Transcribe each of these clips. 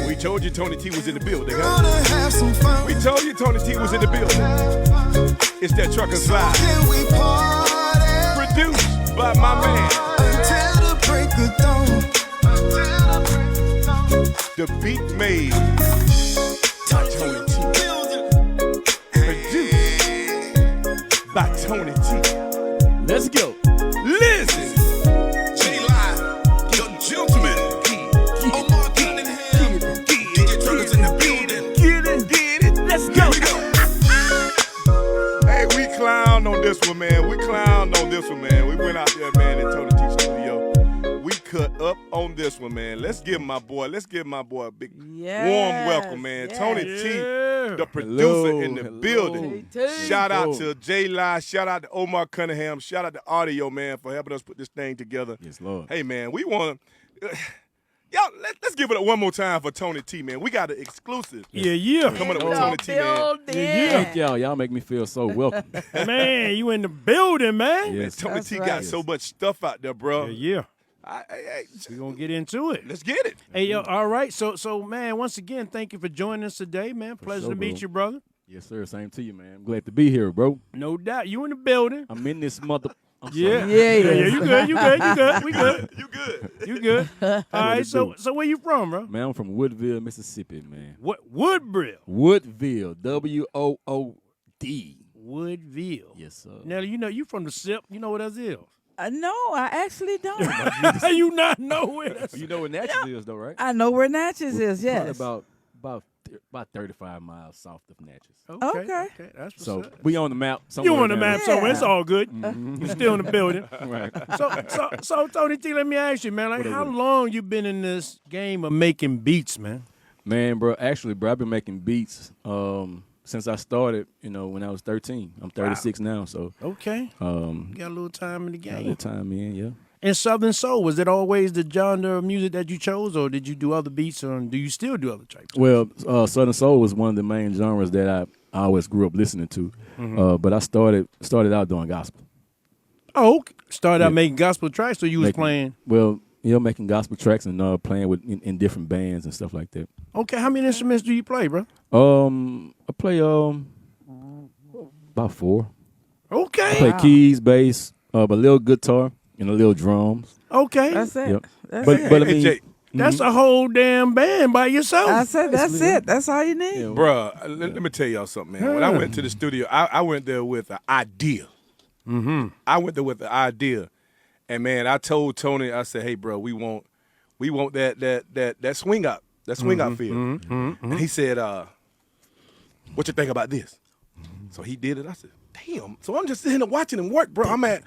We told you Tony T was in the building, huh? We told you Tony T was in the building. It's that truck and slide. Produced by my man. Until the break of dawn. The beat made by Tony T. Produced by Tony T. Let's go. Listen. Clown on this one, man. We clowned on this one, man. We went out there, man, in Tony T studio. We cut up on this one, man. Let's give my boy a big warm welcome, man. Tony T, the producer in the building. Shout out to J Live. Shout out to Omar Cunningham. Shout out to Audio, man, for helping us put this thing together. Yes, Lord. Hey, man, we want y'all, let's give it up one more time for Tony T, man. We got an exclusive. Coming up with Tony T, man. Thank y'all. Y'all make me feel so welcome. Man, you in the building, man. Yes. Tony T got so much stuff out there, bro. Yeah. Hey, We're going to get into it. let's get it. Hey, yo, all right. So, man, once again, thank you for joining us today, man. Pleasure to meet you, brother. Yes, sir. Same to you, man. I'm glad to be here, bro. No doubt. You in the building. I'm in this mother. Yeah. You good. We good. You good. All right. So where you from, bro? Man, I'm from Woodville, Mississippi, man. What? Woodville. Woodville. WOOD. Woodville. Yes, sir. Nellie, you from the SIP. You know what that is. No, I actually don't. You not know where that's. You know where Natchez is, though, right? I know where Natchez is, yes. Probably about 35 miles south of Natchez. Okay. That's what's So up. we on the map. You on the down map there. somewhere. It's all good. You still in the building. Right. So Tony T, let me ask you, man. Like, how long you been in this game of making beats, man? Man, bro, actually, bro, I've been making beats since I started, when I was 13. I'm 36 now, so. Okay. Got a little time in the Got a game. little time in, yeah. And Southern Soul, was it always the genre of music that you chose, or did you do other beats, or do you still do other types? Well, Southern Soul was one of the main genres that I always grew up listening to. But I started out doing gospel. Oh, okay. Started out making gospel tracks, so you was playing? Well, making gospel tracks and playing with in different bands and stuff like that. Okay, how many instruments do you play, bro? I play about 4. Okay. I play keys, bass, a little guitar, and a little drums. Okay. That's it. Yep. That's But it. I mean, Jay, That's a whole damn band by yourself. I said that's it. That's all you need. bruh, let me tell y'all something, man. When I went to the studio, I went there with an idea. I went there with the idea, and man, I told Tony, I said, "Hey, bro, we want that swing out, feel." And he said, "What you think about this?" So he did it. I said, "Damn!" So I'm just sitting there watching him work, bro. I'm at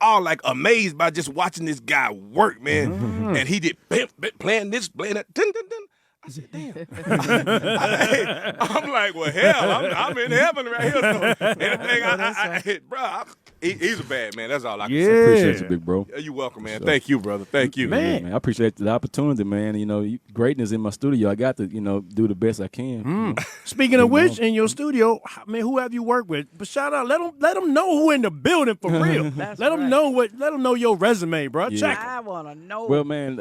all like amazed by just watching this guy work, man. And he did playing this, playing that. Dun, dun, dun. I said, "Damn!" I'm like, "Well, hell, I'm in heaven right here." So anything, bro, he's a bad man. That's all I can say. Appreciate you, big bro. You're welcome, man. Thank you, brother. Thank you, Yeah, man. I appreciate the opportunity, man. Greatness in my studio. I got to, do the best I can. Speaking of which, in your studio, who have you worked with? But shout out, let them know who in the building for real. Let them know your resume, bro. Yeah. Check 'em. I want to know. Well, man,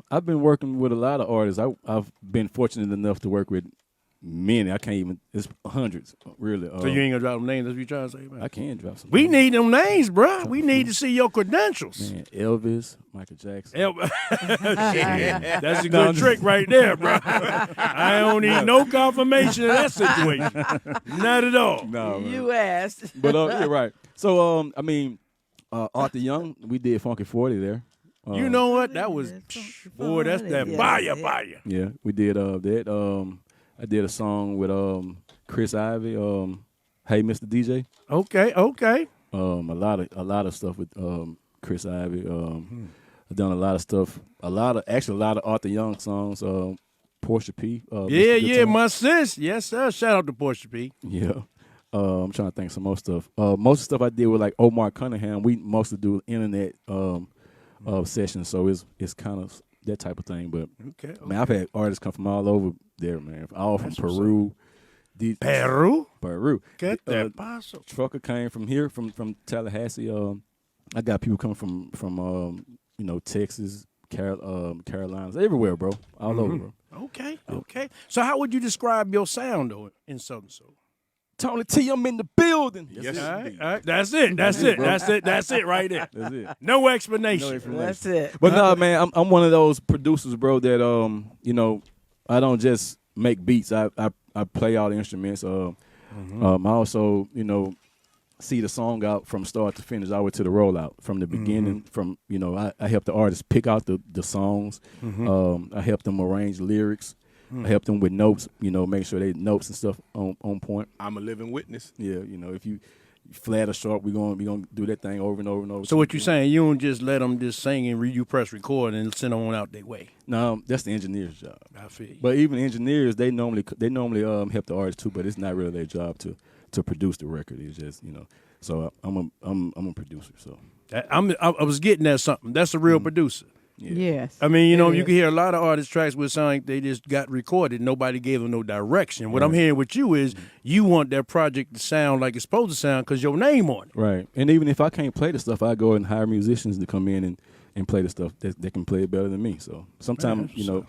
I've been working with a lot of artists. I've been fortunate enough to work with many. I can't even. It's hundreds, really. So you ain't gonna drop them names? That's what you trying to say, man? I can drop some. We need them names, bro. We need to see your credentials. Man, Elvis, Michael Jackson. Yeah, that's a good trick right there, bro. I don't need no confirmation of that situation. Not at all. No, man. You asked. But yeah, right. So Arthur Young, we did Funky 40 there. You know what? That was, boy, that's that Yeah. fire. Yeah, we did that. I did a song with Chris Ivy. Hey, Mr. DJ. Okay. A lot of stuff with Chris Ivy. I've done a lot of stuff. A lot of Arthur Young songs. Portia P. Yeah, my sis. Yes, sir. Shout out to Portia P. Yeah. I'm trying to think some more stuff. Most of the stuff I did with like Omar Cunningham. We mostly do internet sessions, so it's kind of that type of thing. But man, I've had artists come from all over there, man. All from Peru. Peru. Get that paso. Trucker came from here, from Tallahassee. I got people coming from Texas, Carolinas, everywhere, bro. All over, bro. Okay. So how would you describe your sound though in Southern Soul? Tony T, I'm in the building. Yes, All indeed. right. That's it right there. That's it. No explanation. That's it. But no, man, I'm one of those producers, bro, that you know, I don't just make beats. I play all the instruments. I also, you know, see the song out from start to finish, all the way to the rollout, from the beginning. From, you know, I help the artists pick out the songs. I help them arrange lyrics. I help them with notes, you know, make sure they notes and stuff on point. I'm a living witness. Yeah, you know, if you flat or sharp, we gonna do that thing over and over and over. So what you saying? You don't just let them just sing and you press record and send them on out their way. No, that's the engineer's job. I feel you. But even engineers, they normally help the artist too, but it's not really their job to produce the record. It's just, you know. So I'm a producer. So I was getting at something. That's a real producer. yeah. Yes. I mean, you know, It you is. can hear a lot of artist tracks where it sound like they just got recorded. Nobody gave them no direction. What I'm hearing with you is you want that project to sound like it's supposed to sound because your name on it. Right. And even if I can't play the stuff, I go and hire musicians to come in and play the stuff that can play it better than me. So sometimes, you know,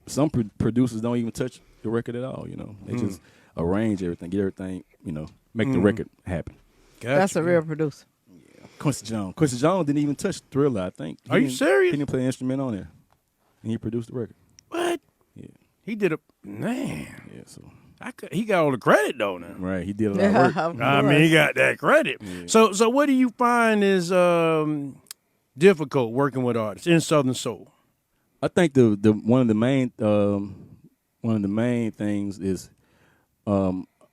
some producers don't even touch the record at all. You know, they just arrange everything, get everything, you know, make the record happen. Gotcha. That's a real producer. Quincy Jones didn't even touch Thriller, I think. Are you serious? He didn't play an instrument on there, and he produced the record. What? Yeah, He did a man. yeah. So He got all the credit though now. right, he did a lot of work. Of I mean, he course. got that credit. So what do you find is difficult working with artists in Southern Soul? I think the one of the main things is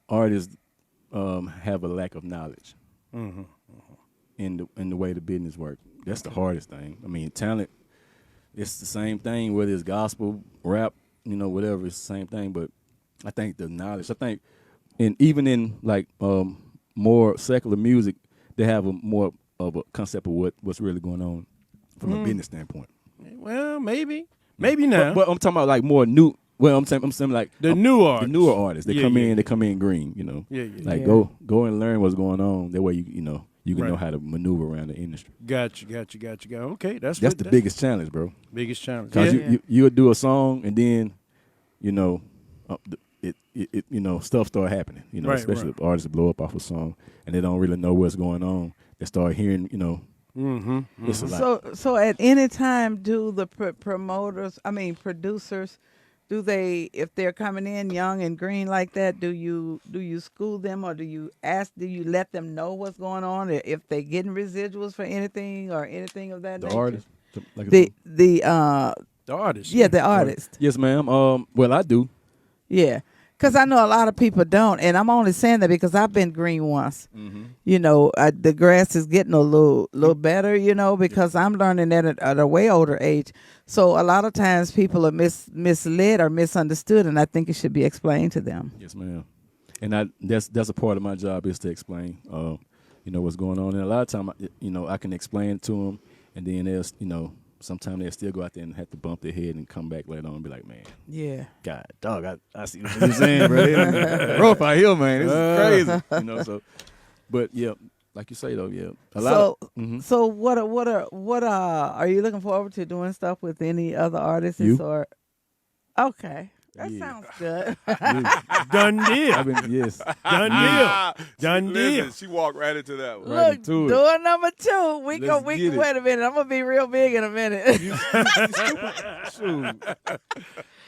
artists have a lack of knowledge in the way the business works. That's the hardest thing. I mean, talent, it's the same thing, whether it's gospel, rap, you know, whatever, it's the same thing. But I think the knowledge, and even in like more secular music, they have a more of a concept of what's really going on from a business standpoint. Well, maybe now. But I'm talking about like more new. Well, I'm saying like The new the artists. newer artists. They Yeah, come yeah. in. They come in green. You know, Yeah. like Yeah. go and learn what's going on. That way you know you can Right. know how to maneuver around the industry. Got you. Okay, that's That's good. the biggest challenge, bro. biggest challenge. Because Yeah. you'll do a song and then, you know, it you know, stuff start happening. You know, Right, especially right. if artists blow up off a song and they don't really know what's going on. They start hearing, you know, it's a lot. So at any time, do the producers, do they, if they're coming in young and green like that, do you school them or do you let them know what's going on, if they getting residuals for anything or anything of that The nature? artist, like The The artist. yeah, the artist. yes, ma'am. Well, I do. Yeah, because I know a lot of people don't, and I'm only saying that because I've been green once. You know, the grass is getting a little better, you know, because I'm learning that at a way older age. So a lot of times people are misled or misunderstood, and I think it should be explained to them. Yes, ma'am. And that's a part of my job is to explain, you know, what's going on. And a lot of time, you know, I can explain it to them, and then they'll, you know, sometimes they'll still go out there and have to bump their head and come back later on and be like, man, Yeah. God, dog, I see what you're saying, bro. It's rough out here, man. This is crazy, you know. So, but yeah, like you say though, yeah, a lot. So what are you looking forward to doing stuff with any other artists You? or? Okay, that Yeah. sounds good. Done deal. I've been yes. Done deal. Done Listen, deal. she walked right into that one. Right Look, into it. doing number 2. We Let's can get it. wait a minute. I'm gonna be real big in a minute. Shoot.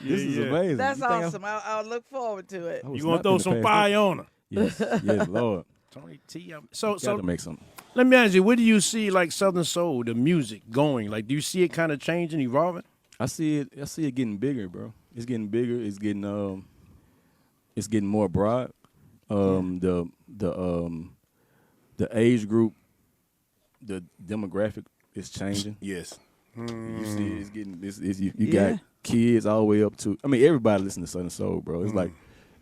This is amazing. That's You think I- awesome. I'll look forward to it. I was You gonna not throw finna some pass fire on her? this. Yes, Lord. Tony T. So Got to make something. let me ask you, where do you see like Southern Soul, the music going? Like, do you see it kind of changing, evolving? I see it getting bigger, bro. It's getting bigger. It's getting more broad. The age group, the demographic is changing. Yes. You see, it's getting you Yeah. got kids all the way up to. I mean, everybody listens to Southern Soul, bro. It's like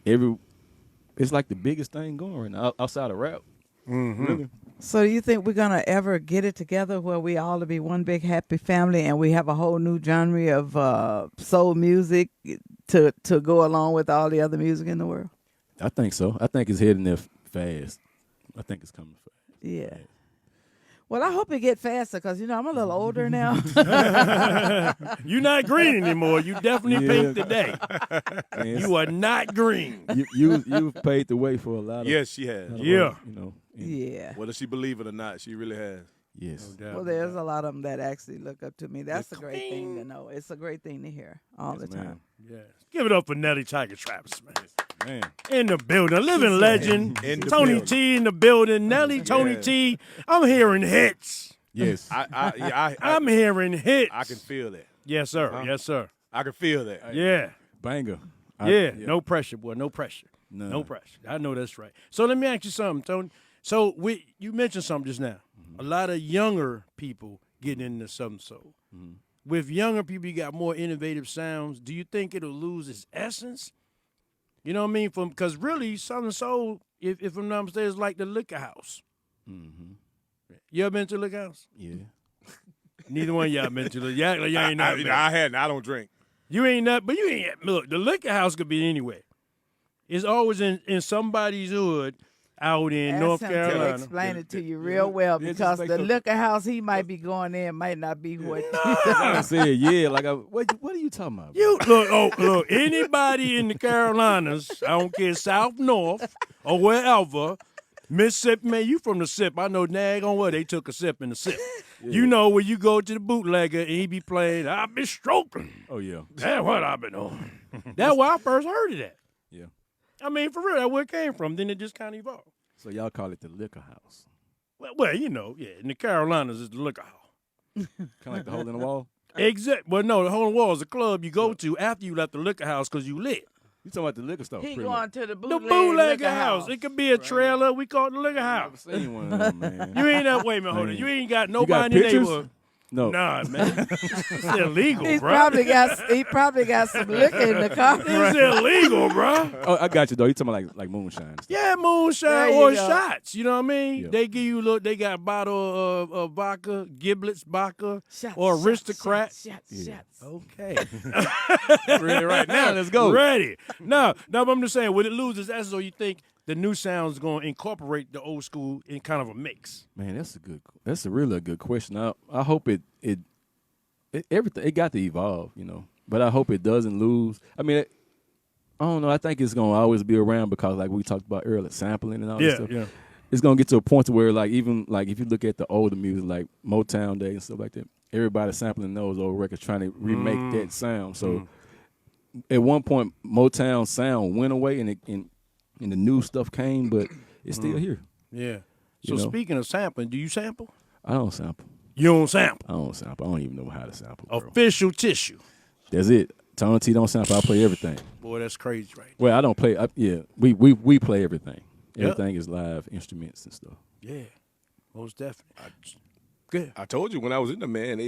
it's like the biggest thing going right now outside of rap. Really. So do you think we're gonna ever get it together where we all to be one big happy family and we have a whole new genre of soul music to go along with all the other music in the world? I think so. I think it's heading there fast. I think it's coming fast. Yeah. Well, I hope it get faster because, I'm a little older now. You're not green anymore. You definitely pink today. Man, You are not green. you've paved the way for a lot of. Yes, she has. Yeah. Yeah. Whether she believe it or not, she really has. Yes. Well, there's a lot of them that actually look up to me. That's a great thing to know. It's a great thing to hear all the time. Yeah. Give it up for Nellie Tiger Travis, man. Man. In the building, a living legend. In the Tony building. T in the building. Nellie, Tony Yeah. T. I'm hearing hits. Yes. I'm hearing hits. I can feel that. Yes, sir. Yes, sir. I can feel that. Yeah. Banger. Yeah. No pressure, boy. No pressure. None. No pressure. I know that's right. So let me ask you something, Tony. So you mentioned something just now. A lot of younger people getting into Southern Soul. With younger people, you got more innovative sounds. Do you think it'll lose its essence? You know what I mean? Because really, Southern Soul, if I'm not mistaken, is like the liquor house. You ever been to the liquor house? Yeah. Neither one of y'all been to the y'all ain't never been. I hadn't. I don't drink. You ain't not, but you ain't. Look, the liquor house could be anywhere. It's always in somebody's hood out in Ask North him Carolina. to explain it to you real well just because make the sure- liquor house he might be going in might not be what. I said, yeah. Like, what are you talking about? You look, anybody in the Carolinas, I don't care, South, North, or wherever, Mississippi, man, you from the SIP. I know daggone well they took a sip in the SIP. You know when you go to the bootlegger and he be playing, I've been stroking. Oh, yeah. That's what I've been on. That's where I first heard of that. Yeah. I mean, for real, that's where it came from. Then it just kind of evolved. So y'all call it the liquor house. Well, in the Carolinas, it's the liquor house. Kind of like the hole in the wall? Exact. Well, no, the Hole in the Wall is a club you go to after you left the liquor house because you lit. You talking about the liquor store? He pretty going much. to the The bootleg bootlegger liquor house. It could be a trailer. We call it the liquor I've house. seen one of them, man. You ain't up. Wait a minute, hold on. Man. You ain't got You nobody got in the pictures? neighborhood. No. Nah, man. It's illegal, He bro. probably got some liquor in the car. It's illegal, bro. Oh, I got you, though. You talking about like moonshine and stuff. Yeah, moonshine There you or go. shots. You know what I mean? Yeah. They give you look. They got a bottle of vodka, Giblets vodka, Shots, or shots, aristocrat. Shots. Okay. Ready right now. Let's go. Ready. No, but I'm just saying, would it lose its essence, or you think the new sound's going to incorporate the old school in kind of a mix? Man, that's a really good question. I hope it everything it got to evolve, but I hope it doesn't lose. I mean, I don't know. I think it's gonna always be around because, like we talked about earlier, sampling and all that stuff. Yeah. It's gonna get to a point to where, like, even like if you look at the older music, like Motown Day and stuff like that, everybody sampling those old records, trying to remake that sound. So at one point, Motown sound went away, and the new stuff came, but it's still here. Yeah. So You know? speaking of sampling, do you sample? I don't sample. You don't sample. I don't sample. I don't even know how to sample, bro. Official tissue. That's it. Tony T don't sample. I play everything. Boy, that's crazy, right? Well, I don't play. We play everything. Yep. Everything is live instruments and stuff. Yeah. Most definitely. Good. I told you when I was in the man,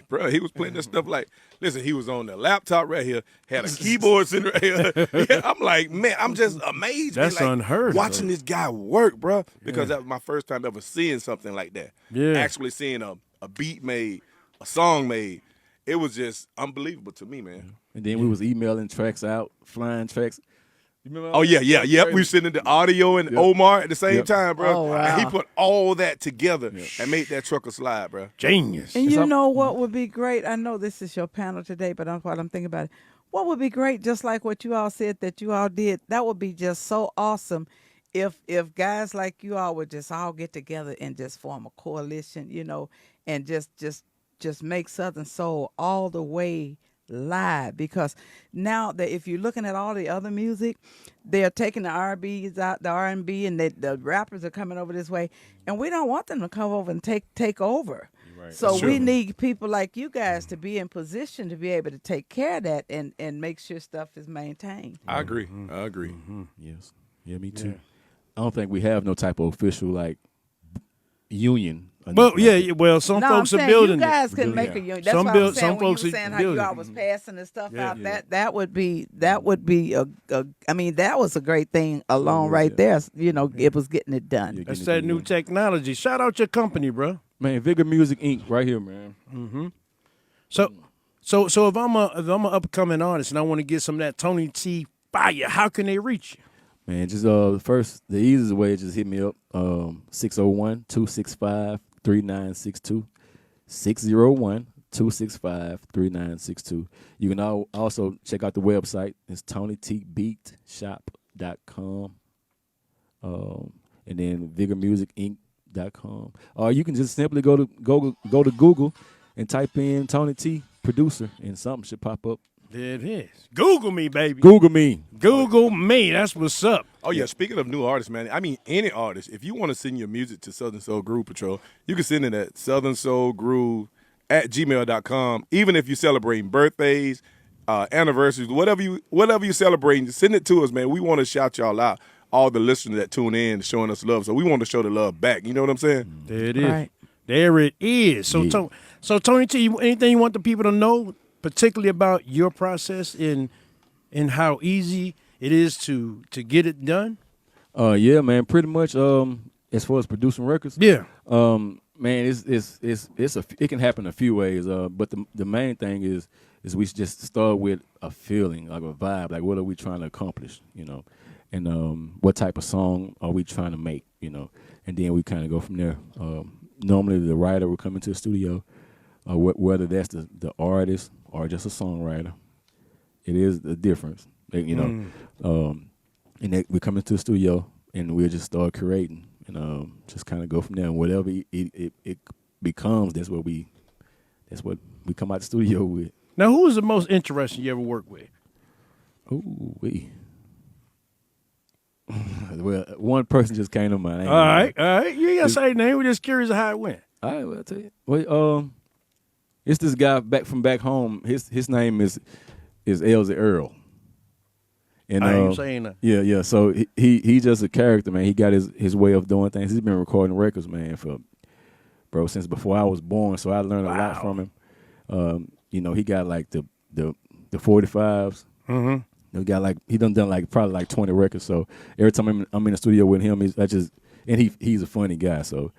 bro, he was playing that stuff like, listen, he was on the laptop right here, had a keyboard sitting right here. Yeah, I'm like, man, I'm just amazed. That's man, like, unheard of. watching this guy work, bro, because that was my first time ever seeing something like that. Yeah. Actually seeing a beat made, a song made. It was just unbelievable to me, man. And then we was emailing tracks out, flying tracks. You remember? Oh, yeah. We were sitting in the audio and Omar at the same time, bro. Oh, wow. And he put all that together and made that trucker slide, bro. Genius. And you know what would be great? I know this is your panel today, but while I'm thinking about it, what would be great, just like what you all said that you all did, that would be just so awesome if guys like you all would just all get together and just form a coalition, and just make Southern Soul all the way live. Because now that if you're looking at all the other music, they're taking the R&B's out, the R&B, and the rappers are coming over this way, and we don't want them to come over and take over. Right. So That's we true. need people like you guys to be in position to be able to take care of that and make sure stuff is maintained. I agree. Yes. Yeah, me too. I don't think we have no type of official like union. or Well, nothing like that. well, some No, folks I'm are saying building you guys it. can make a Yeah. union. That's Some what build- I'm saying some when you folks were are saying how building you it. all was passing the stuff Yeah. out. Yeah. That would be I mean, that was a great thing alone was, right yeah. there. It was getting it done. Yeah, That's getting that it new done. technology. Shout out your company, bro. Man, Vigor Music Inc. right here, man. So if I'm an upcoming artist and I want to get some of that Tony T fire, how can they reach you? Man, just the easiest way is just hit me up, 601-265-33 3962. 601-265-3962. You can also check out the website. It's TonyTBeatShop.com. And then VigorMusicInc.com. Or you can just simply go to Google and type in Tony T producer, and something should pop up. There it is. Google me, baby. Google me. Google me. That's what's up. Oh, yeah. Speaking of new artists, man, I mean, any artist, if you want to send your music to Southern Soul Groove Patrol, you can send it at southernsoulgroove@gmail.com. Even if you're celebrating birthdays, anniversaries, whatever you celebrating, send it to us, man. We want to shout y'all out, all the listeners that tune in, showing us love. So we want to show the love back. You know what I'm saying? There it is. Right. There it is. So, Yeah. so Tony T, anything you want the people to know, particularly about your process and how easy it is to get it done? Yeah, man. Pretty much. As far as producing records. Yeah. Man, it can happen a few ways. But the main thing is we just start with a feeling, like a vibe, like what are we trying to accomplish, you know, and what type of song are we trying to make, you know, and then we kind of go from there. Normally the writer will come into the studio, whether that's the artist or just a songwriter. It is the difference, you know. And we come into the studio and we'll just start creating and just kind of go from there. And whatever it becomes, that's what we come out the studio with. Now, who is the most interesting you ever worked with? Ooh, well, one person just came to mind. All right. You ain't got to say the name. We're just curious of how it went. All right, well, I'll tell you. Well, it's this guy from back home. His name is Elsie Earl. And I ain't saying that. Yeah. So he's just a character, man. He got his way of doing things. He's been recording records, man, since before I was born. So I learned a lot from him. You know, he got like the 45s. Mm-hmm. He done probably like 20 records. So every time I'm in the studio with him, he's a funny guy. So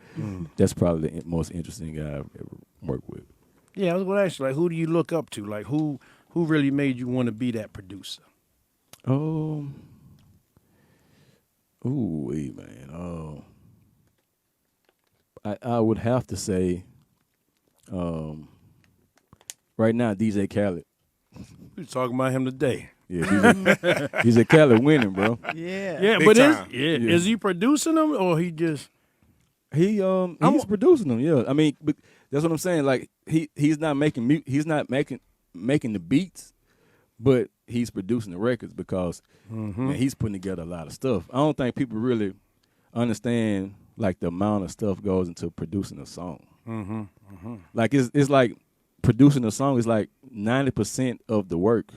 that's probably the most interesting guy I've ever worked with. Yeah, I was going to ask you, like, who do you look up to? Like, who really made you want to be that producer? Man. I would have to say, right now, DJ Khaled. We was talking about him today. Yeah, DJ Khaled winning, bro. Yeah. Yeah, Big but time. is he producing them or he just? He's producing them. Yeah, I mean, but that's what I'm saying. Like he's not making the beats, but he's producing the records because man, he's putting together a lot of stuff. I don't think people really understand like the amount of stuff goes into producing a song. Like it's like producing a song is like 90% of the work,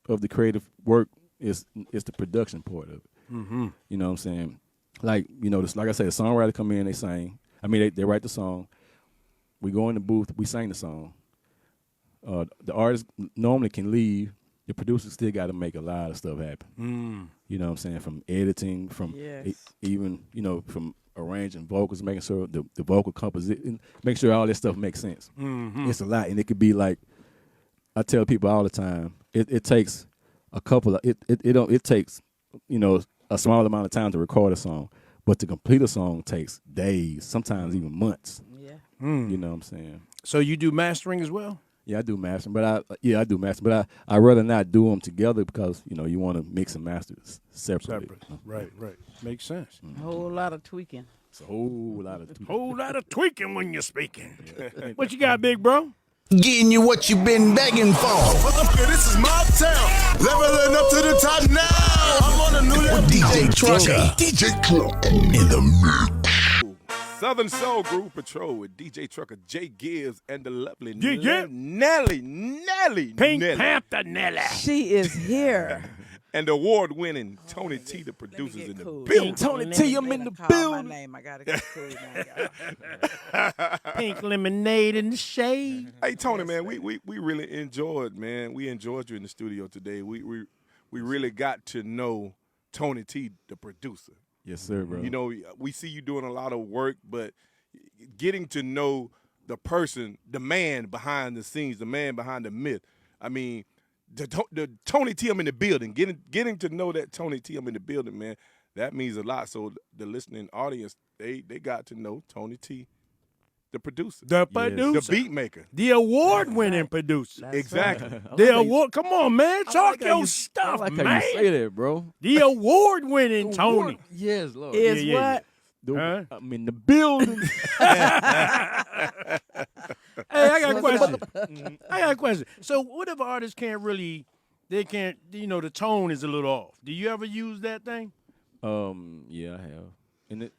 of the creative work is the production part of it. You know what I'm saying? Like, you know, like I said, the songwriter come in, they sing. I mean, they write the song. We go in the booth, we sing the song. The artist normally can leave. The producer still got to make a lot of stuff happen. You know what I'm saying? From editing, from even, you know, from arranging vocals, making sure the vocal composition, make sure all this stuff makes sense. It's a lot, and it could be like, I tell people all the time, it takes a couple of, it takes, you know, a small amount of time to record a song, but to complete a song takes days, sometimes even months. Yeah. You know what I'm saying? So you do mastering as well? Yeah, I do mastering, but I do mastering, but I rather not do them together because, you know, you want to mix and master separately. Right. Makes sense. A whole lot of tweaking. It's a whole lot of Whole lot of tweaking when you're speaking. What you got, big bro? Getting you what you've been begging for. This is my town. Leveling up to the top now. I'm on a new level. DJ Trucker in the mix. Southern Soul Groove Patrol with DJ Trucker, Jay Gibbs, and the lovely Yeah. Nellie Pink Nellie. Panther Nelly. She is here. And the award-winning Tony T, the producers in the cool. building. Tony T, I'm in the Call my building. name. I gotta get cool now. Pink lemonade in the shade. Hey Tony, man, we really enjoyed, man. We enjoyed you in the studio today. We really got to know Tony T, the producer. Yes, sir, bro. You know, we see you doing a lot of work, but getting to know the person, the man behind the scenes, the man behind the myth. I mean, the Tony T, I'm in the building. Getting to know that Tony T, I'm in the building, man. That means a lot. So the listening audience, they got to know Tony T, the producer, The Yes. producer. the beat maker. The award-winning producer. That's Exactly. right. The award. Come on, man. Talk your I stuff, like man. how you say that, bro. The award-winning Tony. Yes, Lord. Is yeah, what? Huh? I'm in the building. Hey, I got a question. I got a question. So, what if an artist can't really, they can't, the tone is a little off? Do you ever use that thing? Yeah, I have, and it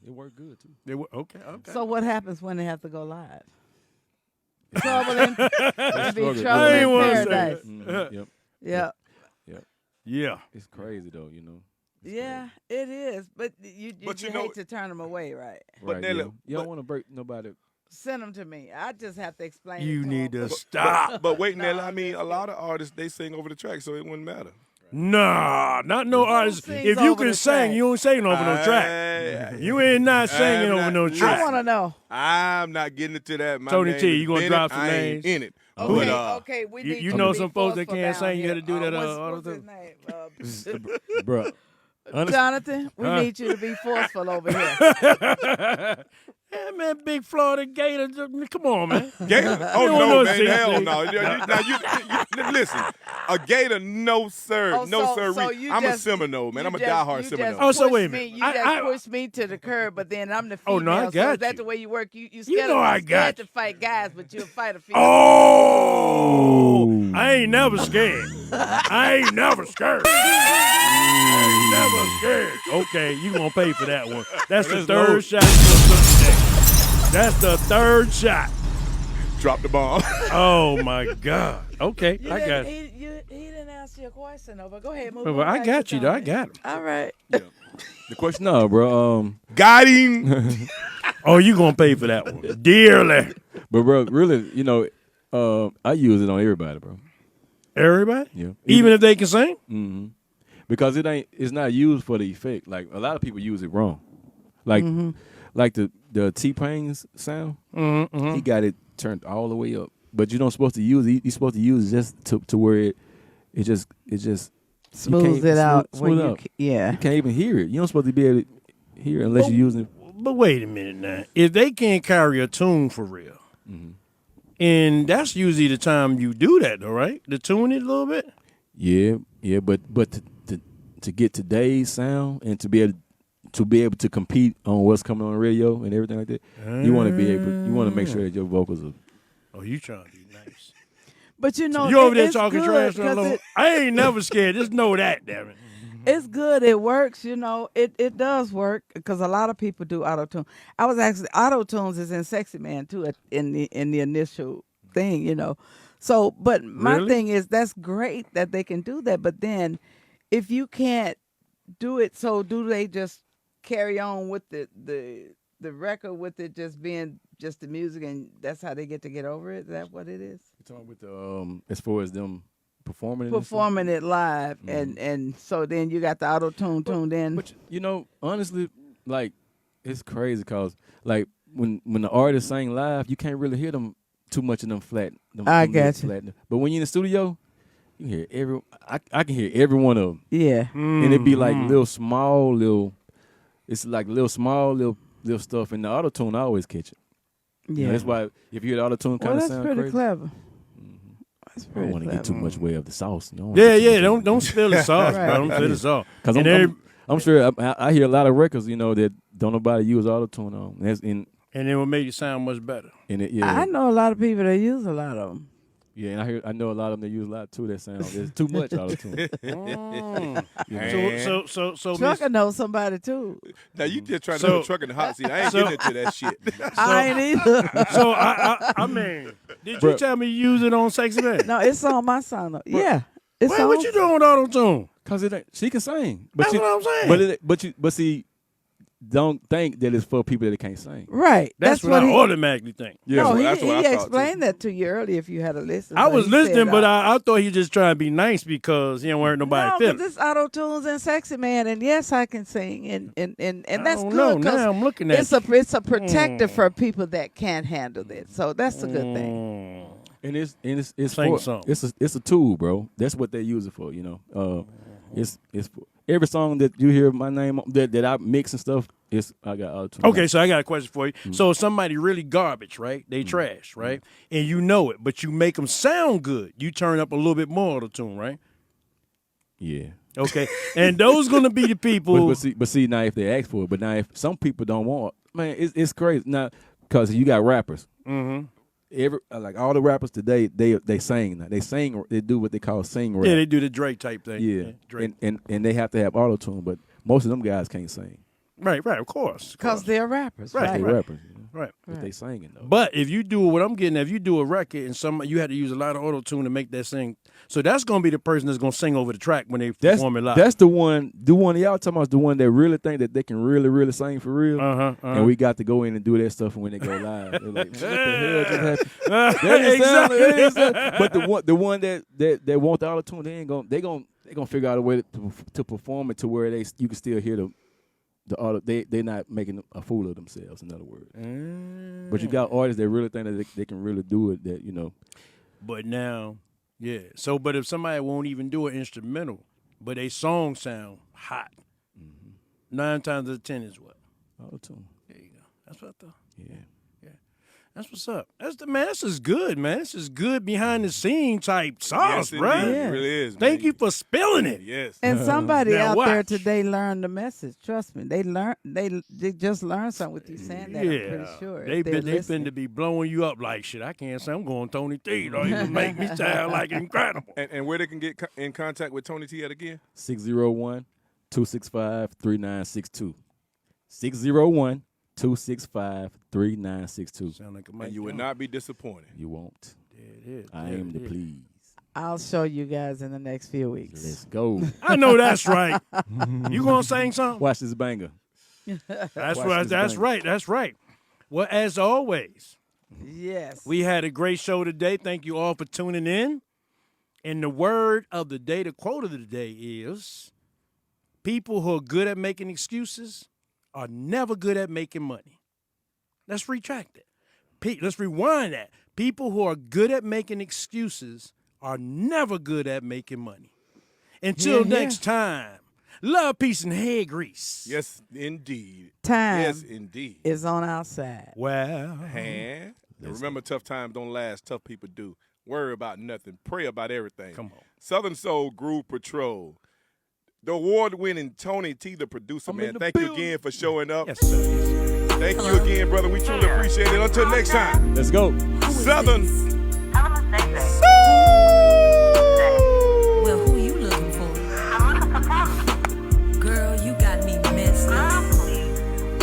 worked good too. Okay. So what happens when they have to go live? Trouble in, it'd be struggle. trouble I ain't in wanna say paradise. Yep, Yep. Yeah. it's crazy though, you know. It's Yeah, it is. But you But you hate know- to turn them away, right? crazy. But Right, Nelly, yeah. You don't but- want to break nobody. Send them to me. I just have to explain. it You to need 'em. to stop. But wait, Nelly, No, I mean, that's a lot of artists they sing over the track, so it wouldn't matter. Nah, not no artist. sings If you over can the sing, track. you don't sing over no track. Hey, You ain't not singing I'm over not- no I I track. want to know. I'm not getting into that. My Tony name T, is you gonna Bennett. drop some I ain't names? in it. Okay, But, okay, we you- need you to know be some folks that forceful can't down sing, you here. gotta do that, What's auto-tune. his name? Bro, honestly, Jonathan, we Huh? need you to be forceful over here. Yeah, man, big Florida Gator. Come on, man. Gator? Oh You don't no, know man! CC. Hell no! Now you listen. A Gator, no sir, Oh, no so sir. you I'm just- a Seminole, man. You I'm a just- diehard you Seminole. just Oh, so pushed wait a me- minute. You just I- pushed me to the curb, but then I'm the Oh, female. no, I so got is that you. the way you work? You You scared, know I you got scared you. to fight guys, but you'll fight a female. Oh, I ain't never scared. I ain't never scared. I ain't never scared. Okay, you gonna pay for that one. That's the third shot. That's the third shot. Drop the bomb. Oh my God. Okay, You I didn't- got. he didn't answer your question, though, but go ahead. Move Well, on I back got to you, though. I Tony. got him. All right. the question, no, bro. Got him. Oh, you gonna pay for that one dearly. But bro, really, you know, I use it on everybody, bro. Everybody, Yeah, even if they can sing. Mm-hmm. Because it's not used for the effect. Like a lot of people use it wrong. Like the T-Pain's sound, he got it turned all the way up. But you're not supposed to use it. You're supposed to use it just to where it just Smooths it out. Smooth when you out. yeah. You can't even hear it. You're not supposed to be able to hear it unless you're using it. But wait a minute now. If they can't carry a tune for real, and that's usually the time you do that, though, right? To tune it a little bit. Yeah, but to get today's sound and to be able to compete on what's coming on the radio and everything like that, you want to make sure that your vocals are. Oh, you trying to be nice. But you know, You over there it's talking good trash on 'cause the I ain't never scared. Just know that, damn it. it's good. It works. You know, it does work because a lot of people do auto tune. I was actually auto tunes is in Sexy Man too in the initial thing. You know, so but my Really? thing is that's great that they can do that. But then if you can't do it, so do they just carry on with the record with it just being just the music and that's how they get over it? Is that what it is? You're talking with the as far as them performing it and stuff? Performing it live and so then you got the auto tune tuned in. But you know, honestly, like it's crazy because like when the artists sing live, you can't really hear them too much in them flat. I them got you. flat. But when you're in the studio, you can hear I can hear every one of them, Yeah. and it'd be like little small. It's like little stuff, and the auto tune I always catch it. You Yeah. know, that's why if you hear the auto tune Well, kind of that's sound pretty crazy. clever. That's I pretty don't want to clever. get too much way of the sauce. You know, Yeah. Don't spill the sauce, Right. bro. Don't spill the sauce. Because And I'm sure I hear a lot of records, you know, that don't nobody use auto tune on. That's and it will make you sound much better. yeah. I know a lot of people that use a lot of them. Yeah, and I know a lot of them that use a lot too. That sound there's too much auto tune. So Miss- Trucker knows somebody too. Now you just trying to So- put a truck in the hot seat. I ain't getting into that shit. I ain't either. so I mean, did you Bruh. tell me you use it on Sexy Man? No, it's on my song. Yeah, it's Wait, on. what you doing with auto tune? Cause she can sing, but That's what I'm saying. but see, don't think that it's for people that can't sing. Right. That's what I automatically think. Yeah, No, that's what I he thought, explained that to you earlier if you had a listen. I but was he listening, said, but I thought he just trying to be nice because he don't want nobody no, feeling. but this auto tunes and Sexy Man, and yes, I can sing, and that's don't good know. because Now I'm looking at it's a protector for people that can't handle it. So that's a good thing. And it's Sing for, something. it's a tool, bro. That's what they use it for. You know, it's for every song that you hear my name on, that I mix and stuff. I got auto-tune. Okay, so I got a question for you. So if somebody really garbage, right? They trash, right? And you know it, but you make them sound good. You turn up a little bit more auto-tune, right? Yeah. Okay, and those gonna be the people. But see, now if they ask for it, but now if some people don't want, man, it's crazy now because you got rappers. Mm-hmm. Like all the rappers today, they sing now. They do what they call sing rap. Yeah, they do the Drake type thing. Yeah, Drake. and they have to have auto tune, but most of them guys can't sing. Right, of course. Because they're rappers. Right. They rappers, you know? Right. But they singing though. But if you do what I'm getting, if you do a record and you had to use a lot of auto tune to make that sing, so that's gonna be the person that's gonna sing over the track when they perform it live. That's the one y'all talking about is the one that really think that they can really sing for real. And we got to go in and do that stuff when they go live. They're like, what the hell just happened? They didn't sound like. But the one that want the auto tune, they gonna figure out a way to perform it to where you can still hear the auto. They're not making a fool of themselves. In other words, but you got artists that really think that they can really do it. That you know. But now, yeah. So, but if somebody won't even do an instrumental, but a song sound hot, 9 times out of 10 is what? Auto tune. There you go. That's what I thought. Yeah. That's what's up. This is good, man. This is good behind the scene type sauce, Yes, bro. indeed. Yeah. It really is. Thank man. you for spilling it. Yes. And somebody Now out there watch. today learned the message. Trust me, they just learned something with you saying that. I'm pretty sure. They if they're been listening. to be blowing you up like shit. I can't say I'm going Tony T. Don't even make me sound like incredible. And where they can get in contact with Tony T at again? 601-265-3962. 601-265-3962. Sound like a And Mike you would Jones. not be disappointed. You won't. There it is. I There aim it to is. please. I'll show you guys in the next few weeks. Let's go. I know that's right. You gonna sing something? Watch this banger. That's Watch right. this That's banger. right. That's right. Well, as always, Yes. we had a great show today. Thank you all for tuning in. And the word of the day, the quote of the day is, people who are good at making excuses are never good at making money. Let's retract it. Let's rewind that. People who are good at making excuses are never good at making money. Until Yeah, yeah. next time, love, peace, and hair grease. Yes, indeed. Time Yes, indeed. is on our side. Well, And remember, tough times don't last. Tough people do. Worry about nothing. Pray about everything. Come on. Southern Soul Groove Patrol. The award-winning Tony T, the producer, I'm in man. the Thank you building. again for showing up. yes, sir. Yes, sir. Thank you again, brother. We truly appreciate it. Until next time, Let's go. Southern